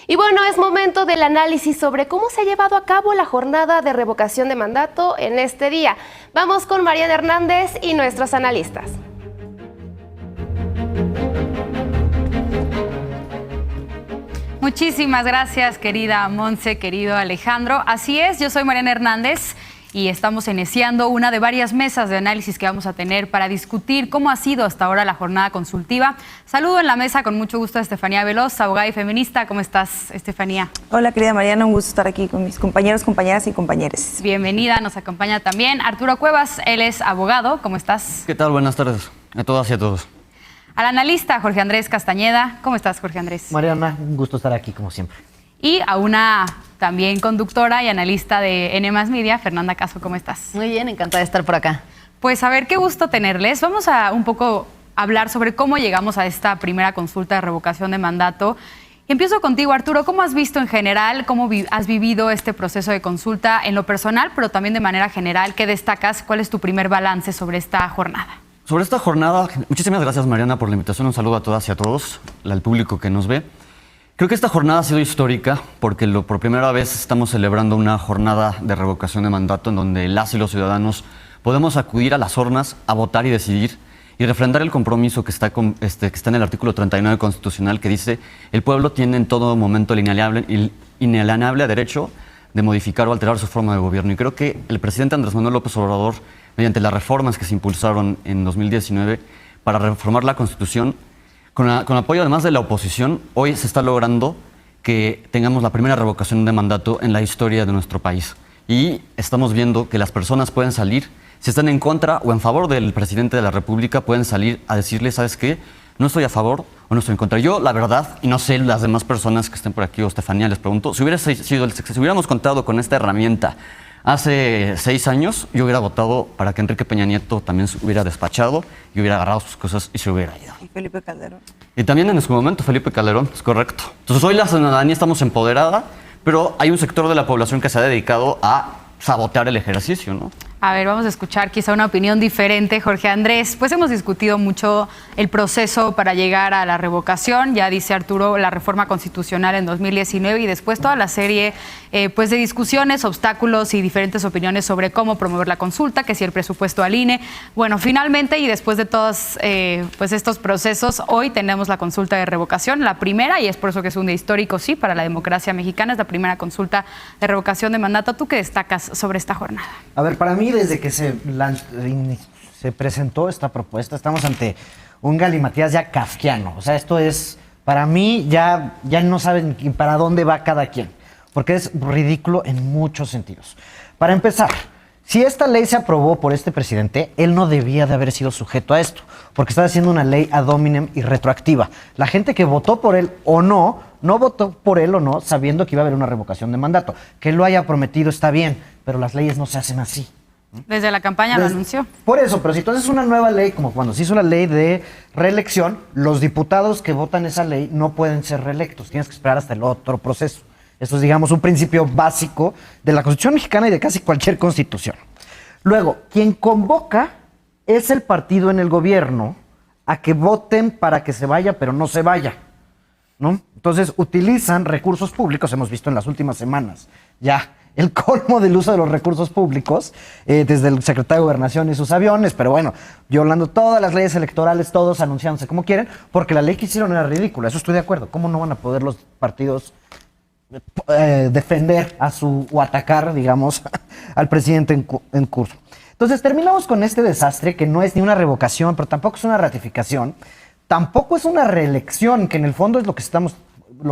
Y bueno, es momento del análisis sobre cómo se ha llevado a cabo la jornada de revocación de mandato en este día. Vamos con Mariana Hernández y nuestros analistas. Muchísimas gracias, querida Monse, querido Alejandro. Así es, yo soy Mariana Hernández y estamos iniciando una de varias mesas de análisis que vamos a tener para discutir cómo ha sido hasta ahora la jornada consultiva. Saludo en la mesa con mucho gusto a Estefanía Veloz, abogada y feminista. ¿Cómo estás, Estefanía? Hola, querida Mariana, un gusto estar aquí con mis compañeros, compañeras y compañeros. Bienvenida, nos acompaña también Arturo Cuevas, él es abogado. ¿Cómo estás? ¿Qué tal? Buenas tardes a todas y a todos. Al analista Jorge Andrés Castañeda. ¿Cómo estás, Jorge Andrés? Mariana, un gusto estar aquí como siempre. Y a una también conductora y analista de N+ Media, Fernanda Caso. ¿Cómo estás? Muy bien, encantada de estar por acá. Pues a ver, qué gusto tenerles. Vamos a un poco hablar sobre cómo llegamos a esta primera consulta de revocación de mandato. Y empiezo contigo, Arturo. ¿Cómo has visto en general, cómo has vivido este proceso de consulta en lo personal, pero también de manera general? ¿Qué destacas? ¿Cuál es tu primer balance sobre esta jornada? Sobre esta jornada, muchísimas gracias, Mariana, por la invitación. Un saludo a todas y a todos, al público que nos ve. Creo que esta jornada ha sido histórica porque por primera vez estamos celebrando una jornada de revocación de mandato en donde las y los ciudadanos podemos acudir a las urnas a votar y decidir y refrendar el compromiso que está en el artículo 39 constitucional, que dice: el pueblo tiene en todo momento el inalienable derecho de modificar o alterar su forma de gobierno. Y creo que el presidente Andrés Manuel López Obrador, mediante las reformas que se impulsaron en 2019 para reformar la Constitución, con apoyo además de la oposición, hoy se está logrando que tengamos la primera revocación de mandato en la historia de nuestro país. Y estamos viendo que las personas pueden salir, si están en contra o en favor del presidente de la República, pueden salir a decirle: ¿sabes qué? No estoy a favor o no estoy en contra. Yo, la verdad, y no sé las demás personas que estén por aquí, o Estefanía, les pregunto, si hubiéramos contado con esta herramienta hace 6 años, yo hubiera votado para que Enrique Peña Nieto también se hubiera despachado y hubiera agarrado sus cosas y se hubiera ido. Y Felipe Calderón. Y también en su momento Felipe Calderón, es correcto. Entonces hoy la ciudadanía estamos empoderada, pero hay un sector de la población que se ha dedicado a sabotear el ejercicio, ¿no? A ver, vamos a escuchar quizá una opinión diferente, Jorge Andrés. Pues hemos discutido mucho el proceso para llegar a la revocación. Ya dice Arturo, la reforma constitucional en 2019 y después toda la serie pues de discusiones, obstáculos y diferentes opiniones sobre cómo promover la consulta, que si el presupuesto al INE. Bueno, finalmente y después de todos pues estos procesos, hoy tenemos la consulta de revocación, la primera, y es por eso que es un día histórico, sí, para la democracia mexicana. Es la primera consulta de revocación de mandato. ¿Tú qué destacas sobre esta jornada? A ver, para mí, desde que se presentó esta propuesta, estamos ante un galimatías ya kafkiano. O sea, esto es, para mí, ya no saben para dónde va cada quien, porque es ridículo en muchos sentidos. Para empezar, si esta ley se aprobó por este presidente, él no debía de haber sido sujeto a esto, porque está haciendo una ley ad hominem y retroactiva. La gente que votó por él o no votó por él o no sabiendo que iba a haber una revocación de mandato. Que él lo haya prometido está bien, pero las leyes no se hacen así. Desde la campaña lo anunció. Por eso, pero si tú haces una nueva ley, como cuando se hizo la ley de reelección, los diputados que votan esa ley no pueden ser reelectos. Tienes que esperar hasta el otro proceso. Esto es, digamos, un principio básico de la Constitución mexicana y de casi cualquier constitución. Luego, quien convoca es el partido en el gobierno a que voten para que se vaya, pero no se vaya, ¿no? Entonces, utilizan recursos públicos, hemos visto en las últimas semanas ya el colmo del uso de los recursos públicos, desde el secretario de Gobernación y sus aviones, pero bueno, violando todas las leyes electorales, todos anunciándose como quieren, porque la ley que hicieron era ridícula, eso estoy de acuerdo. ¿Cómo no van a poder los partidos defender o atacar, digamos, al presidente en curso? Entonces terminamos con este desastre que no es ni una revocación, pero tampoco es una ratificación, tampoco es una reelección, que en el fondo es lo que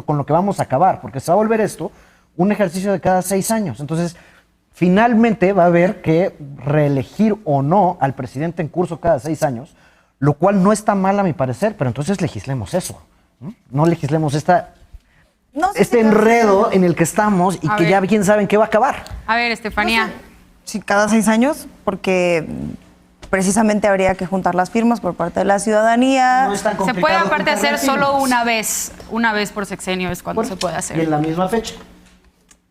con lo que vamos a acabar, porque se va a volver esto un ejercicio de cada 6 años. Entonces, finalmente va a haber que reelegir o no al presidente en curso cada 6 años, lo cual no está mal a mi parecer, pero entonces legislemos eso. No legislemos este enredo en el que estamos y que ya bien saben que va a acabar. A ver, Estefanía. Sí, cada 6 años, porque precisamente habría que juntar las firmas por parte de la ciudadanía. No es tan complicado. Se puede aparte hacer solo una vez por sexenio, es cuando se puede hacer. Y en la misma fecha.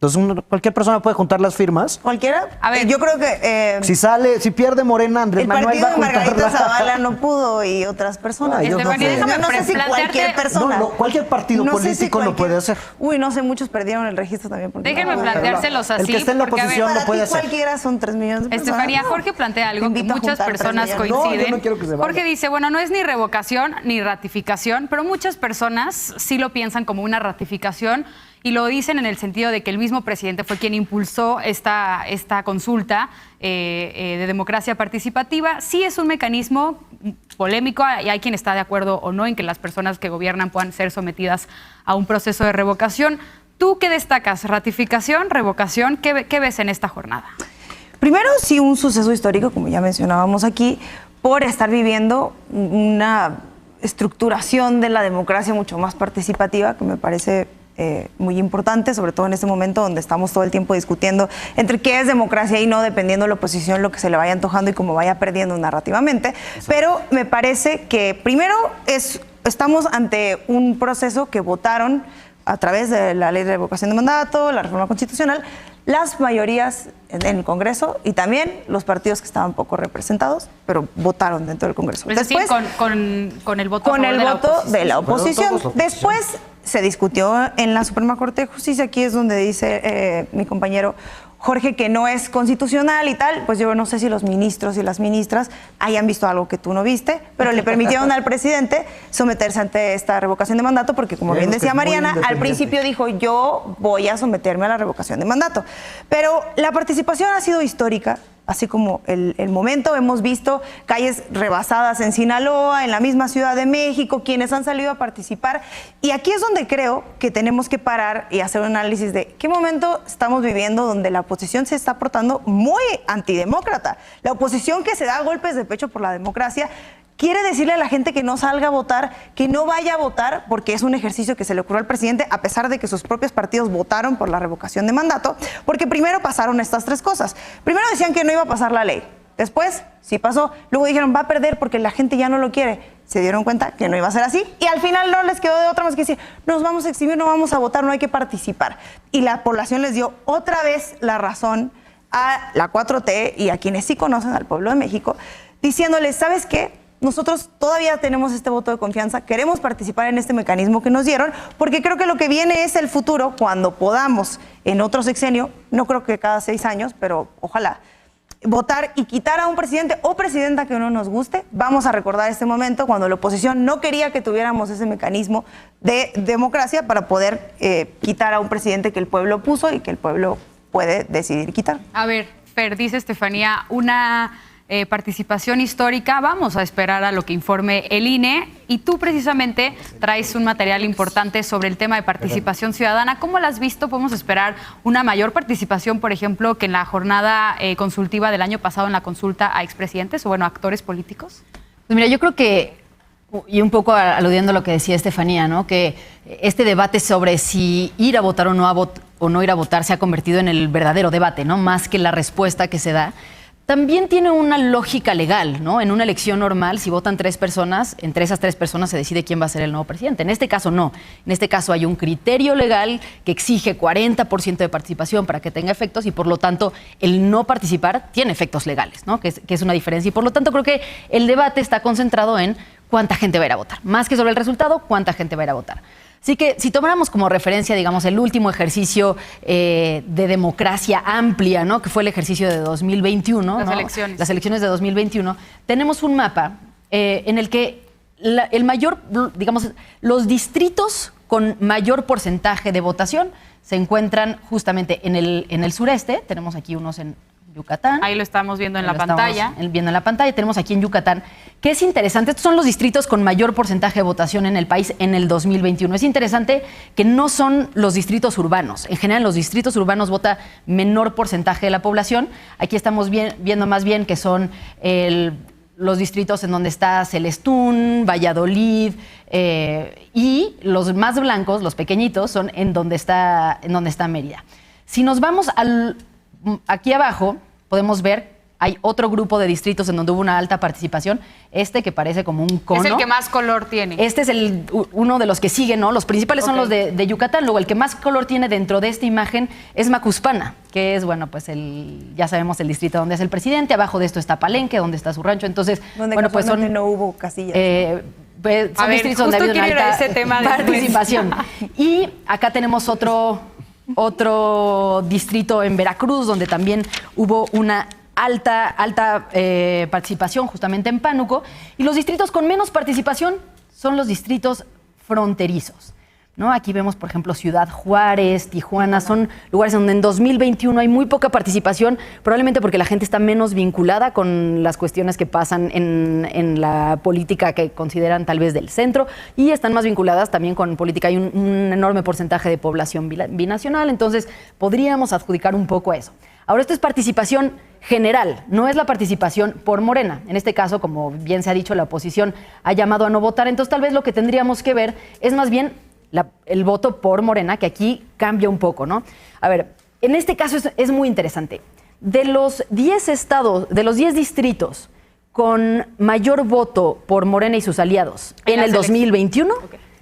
Entonces, cualquier persona puede juntar las firmas. ¿Cualquiera? A ver, yo creo que Si pierde Morena, Andrés el Manuel partido va a de Margarita juntarla. Zavala no pudo y otras personas. Yo no Estefanía, sé. déjame Yo no sé si plantearte- cualquier persona. No, cualquier partido político lo puede hacer. Uy, no sé, muchos perdieron el registro también. porque Déjenme no, planteárselos así. El que esté en la porque, a ver, oposición para lo puede ti hacer. cualquiera son 3 millones de personas. Estefanía, No. Jorge plantea Te algo que invito a muchas juntar 3 personas millones. No, yo coinciden. no quiero que se vaya. Jorge dice, bueno, no es ni revocación ni ratificación, pero muchas personas sí lo piensan como una ratificación y lo dicen en el sentido de que el mismo presidente fue quien impulsó esta consulta de democracia participativa. Sí es un mecanismo polémico y hay quien está de acuerdo o no en que las personas que gobiernan puedan ser sometidas a un proceso de revocación. ¿Tú qué destacas? ¿Ratificación, revocación? ¿Qué ves en esta jornada? Primero, sí, un suceso histórico, como ya mencionábamos aquí, por estar viviendo una estructuración de la democracia mucho más participativa, que me parece muy importante, sobre todo en este momento donde estamos todo el tiempo discutiendo entre qué es democracia y no, dependiendo de la oposición, lo que se le vaya antojando y cómo vaya perdiendo narrativamente. Exacto. Pero me parece que primero estamos ante un proceso que votaron a través de la ley de revocación de mandato, la reforma constitucional, las mayorías en el Congreso y también los partidos que estaban poco representados, pero votaron dentro del Congreso. Es decir, después, con el voto, con el voto de la oposición. Todos Después se discutió en la Suprema Corte de Justicia, aquí es donde dice mi compañero Jorge que no es constitucional y tal, pues yo no sé si los ministros y las ministras hayan visto algo que tú no viste, pero le permitieron al presidente someterse ante esta revocación de mandato, porque como bien decía Mariana, al principio dijo yo voy a someterme a la revocación de mandato. Pero la participación ha sido histórica, así como el momento. Hemos visto calles rebasadas en Sinaloa, en la misma Ciudad de México, quienes han salido a participar. Y aquí es donde creo que tenemos que parar y hacer un análisis de qué momento estamos viviendo donde la oposición se está portando muy antidemócrata. La oposición que se da golpes de pecho por la democracia quiere decirle a la gente que no salga a votar, que no vaya a votar, porque es un ejercicio que se le ocurrió al presidente, a pesar de que sus propios partidos votaron por la revocación de mandato, porque primero pasaron estas 3 cosas. Primero decían que no iba a pasar la ley. Después, sí pasó. Luego dijeron, va a perder porque la gente ya no lo quiere. Se dieron cuenta que no iba a ser así y al final no les quedó de otra más que decir, nos vamos a exhibir, no vamos a votar, no hay que participar. Y la población les dio otra vez la razón a la 4T y a quienes sí conocen al pueblo de México, diciéndoles, ¿sabes qué? Nosotros todavía tenemos este voto de confianza, queremos participar en este mecanismo que nos dieron, porque creo que lo que viene es el futuro, cuando podamos en otro sexenio, no creo que cada 6 años, pero ojalá, votar y quitar a un presidente o presidenta que no nos guste. Vamos a recordar este momento cuando la oposición no quería que tuviéramos ese mecanismo de democracia para poder quitar a un presidente que el pueblo puso y que el pueblo puede decidir quitar. A ver, Fer, dice Estefanía, una participación histórica. Vamos a esperar a lo que informe el INE. Y tú precisamente traes un material importante sobre el tema de participación ciudadana. ¿Cómo la has visto? ¿Podemos esperar una mayor participación, por ejemplo, que en la jornada consultiva del año pasado en la consulta a expresidentes o, bueno, actores políticos? Pues mira, yo creo que, y un poco aludiendo a lo que decía Estefanía, ¿no? Que este debate sobre si ir a votar o no ir a votar se ha convertido en el verdadero debate, ¿no? Más que la respuesta que se da. También tiene una lógica legal, ¿no? En una elección normal, si votan 3 personas, entre esas 3 personas se decide quién va a ser el nuevo presidente. En este caso, no. En este caso hay un criterio legal que exige 40% de participación para que tenga efectos y, por lo tanto, el no participar tiene efectos legales, ¿no? Que es una diferencia. Y, por lo tanto, creo que el debate está concentrado en cuánta gente va a ir a votar. Más que sobre el resultado, cuánta gente va a ir a votar. Así que si tomáramos como referencia, digamos, el último ejercicio de democracia amplia, ¿no? Que fue el ejercicio de 2021, las ¿no? elecciones. Las elecciones de 2021, tenemos un mapa en el que el mayor, digamos, los distritos con mayor porcentaje de votación se encuentran justamente en el sureste. Tenemos aquí unos en Yucatán. Ahí lo estamos viendo en la Lo pantalla. estamos viendo en la pantalla. Tenemos aquí en Yucatán, que es interesante. Estos son los distritos con mayor porcentaje de votación en el país en el 2021. Es interesante que no son los distritos urbanos. En general, en los distritos urbanos vota menor porcentaje de la población. Aquí estamos viendo más bien que son los distritos en donde está Celestún, Valladolid, y los más blancos, los pequeñitos, son en donde está Mérida. Si nos vamos aquí abajo, podemos ver hay otro grupo de distritos en donde hubo una alta participación. Este que parece como un cono. Es el que más color tiene. Este es uno de los que siguen, ¿no? Los principales son los de Yucatán. Luego, el que más color tiene dentro de esta imagen es Macuspana, que es, bueno, pues ya sabemos el distrito donde es el presidente. Abajo de esto está Palenque, donde está su rancho. Entonces, donde bueno, pues no hubo casillas. Pues son distritos donde ha habido una alta ese tema participación. Y acá tenemos otro distrito en Veracruz, donde también hubo una alta participación justamente en Pánuco. Y los distritos con menos participación son los distritos fronterizos, ¿no? Aquí vemos, por ejemplo, Ciudad Juárez, Tijuana, son lugares donde en 2021 hay muy poca participación, probablemente porque la gente está menos vinculada con las cuestiones que pasan en la política que consideran tal vez del centro, y están más vinculadas también con política. Hay un enorme porcentaje de población binacional, entonces podríamos adjudicar un poco a eso. Ahora, esto es participación general, no es la participación por Morena. En este caso, como bien se ha dicho, la oposición ha llamado a no votar, entonces tal vez lo que tendríamos que ver es más bien el voto por Morena, que aquí cambia un poco, ¿no? A ver, en este caso es muy interesante. De los 10 estados, de los 10 distritos con mayor voto por Morena y sus aliados en el 2021,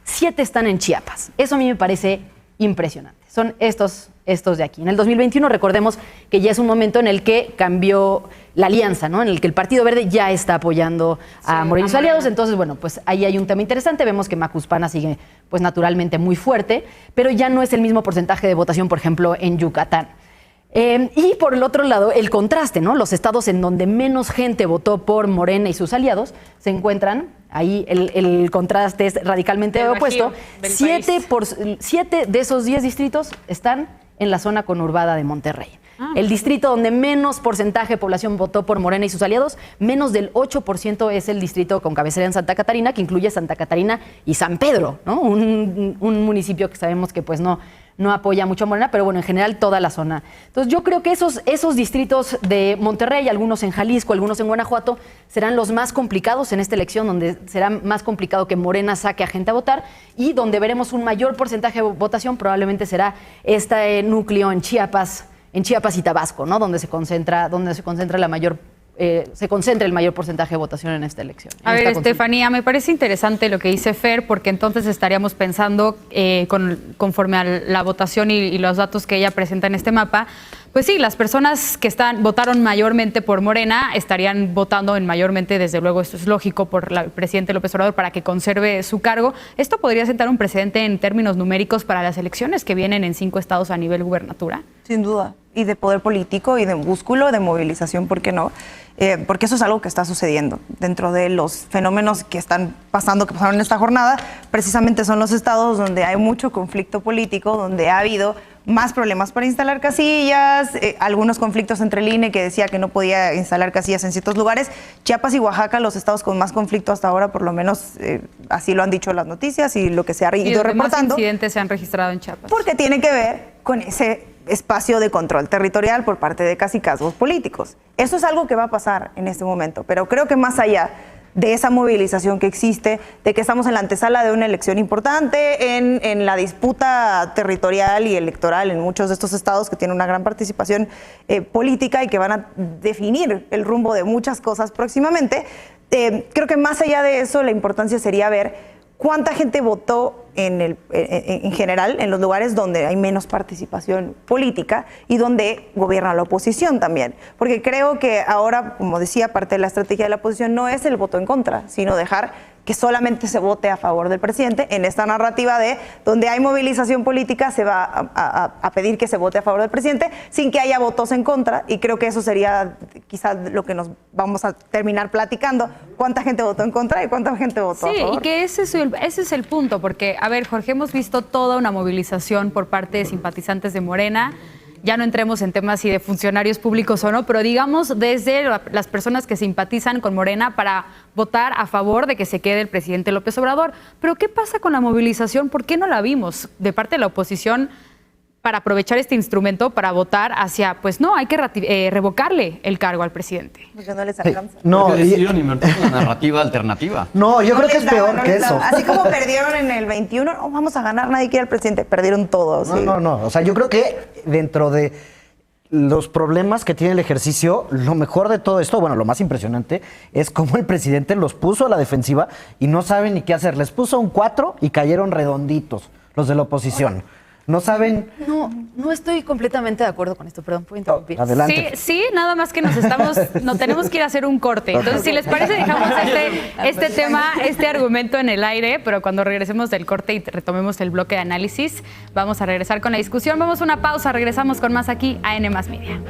7 están en Chiapas. Eso a mí me parece impresionante. Son estos de aquí. En el 2021, recordemos que ya es un momento en el que cambió la alianza, ¿no? En el que el Partido Verde ya está apoyando a Morena y sus aliados. Entonces, bueno, pues ahí hay un tema interesante. Vemos que Macuspana sigue, pues naturalmente, muy fuerte, pero ya no es el mismo porcentaje de votación, por ejemplo, en Yucatán. Y por el otro lado, el contraste, ¿no? Los estados en donde menos gente votó por Morena y sus aliados se encuentran, ahí el contraste es radicalmente opuesto. 7 de esos 10 distritos están en la zona conurbada de Monterrey. El distrito donde menos porcentaje de población votó por Morena y sus aliados, menos del 8% es el distrito con cabecera en Santa Catarina, que incluye Santa Catarina y San Pedro, ¿no? Un municipio que sabemos que pues no apoya mucho a Morena, pero bueno, en general toda la zona. Entonces yo creo que esos distritos de Monterrey, algunos en Jalisco, algunos en Guanajuato, serán los más complicados en esta elección, donde será más complicado que Morena saque a gente a votar, y donde veremos un mayor porcentaje de votación probablemente será este núcleo en Chiapas y Tabasco, ¿no? Donde se concentra el mayor porcentaje de votación en esta elección. A ver, Estefanía, me parece interesante lo que dice Fer, porque entonces estaríamos pensando, conforme a la votación y los datos que ella presenta en este mapa, pues sí, las personas que votaron mayormente por Morena estarían votando mayormente, desde luego, esto es lógico, por el presidente López Obrador para que conserve su cargo. Esto podría sentar un precedente en términos numéricos para las elecciones que vienen en 5 estados a nivel gubernatura. Sin duda. Y de poder político y de músculo, de movilización, ¿por qué no? Porque eso es algo que está sucediendo. Dentro de los fenómenos que están pasando, que pasaron en esta jornada, precisamente son los estados donde hay mucho conflicto político, donde ha habido más problemas para instalar casillas, algunos conflictos entre el INE que decía que no podía instalar casillas en ciertos lugares. Chiapas y Oaxaca, los estados con más conflicto hasta ahora, por lo menos así lo han dicho las noticias y lo que se ha ido reportando. Más incidentes se han registrado en Chiapas. Porque tiene que ver con ese espacio de control territorial por parte de cacicazgos políticos. Eso es algo que va a pasar en este momento, pero creo que más allá de esa movilización que existe, de que estamos en la antesala de una elección importante, en la disputa territorial y electoral en muchos de estos estados que tienen una gran participación política y que van a definir el rumbo de muchas cosas próximamente, creo que más allá de eso la importancia sería ver cuánta gente votó en general en los lugares donde hay menos participación política y donde gobierna la oposición también. Porque creo que ahora, como decía, parte de la estrategia de la oposición no es el voto en contra, sino dejar que solamente se vote a favor del presidente en esta narrativa de donde hay movilización política se va a pedir que se vote a favor del presidente sin que haya votos en contra, y creo que eso sería quizás lo que nos vamos a terminar platicando, cuánta gente votó en contra y cuánta gente votó a favor. Sí, y que ese es el punto, porque, a ver, Jorge, hemos visto toda una movilización por parte de simpatizantes de Morena. Ya no entremos en temas si de funcionarios públicos o no, pero digamos desde las personas que simpatizan con Morena para votar a favor de que se quede el presidente López Obrador. Pero ¿qué pasa con la movilización? ¿Por qué no la vimos de parte de la oposición para aprovechar este instrumento para votar hacia, pues no, hay que revocarle el cargo al presidente? Porque no les alcanza. No, decidieron invertir en la narrativa alternativa. No, yo creo que es peor que eso. Así como perdieron en el 21, no vamos a ganar, nadie quiere al presidente, perdieron todos. No. O sea, yo creo que dentro de los problemas que tiene el ejercicio, lo mejor de todo esto, bueno, lo más impresionante, es cómo el presidente los puso a la defensiva y no saben ni qué hacer. Les puso un 4 y cayeron redonditos los de la oposición. No saben... No estoy completamente de acuerdo con esto, perdón, puedo interrumpir. Adelante. Sí, nada más que nos tenemos que ir a hacer un corte. Entonces, si les parece, dejamos este tema, este argumento en el aire, pero cuando regresemos del corte y retomemos el bloque de análisis, vamos a regresar con la discusión. Vamos a una pausa, regresamos con más aquí a N+ Media.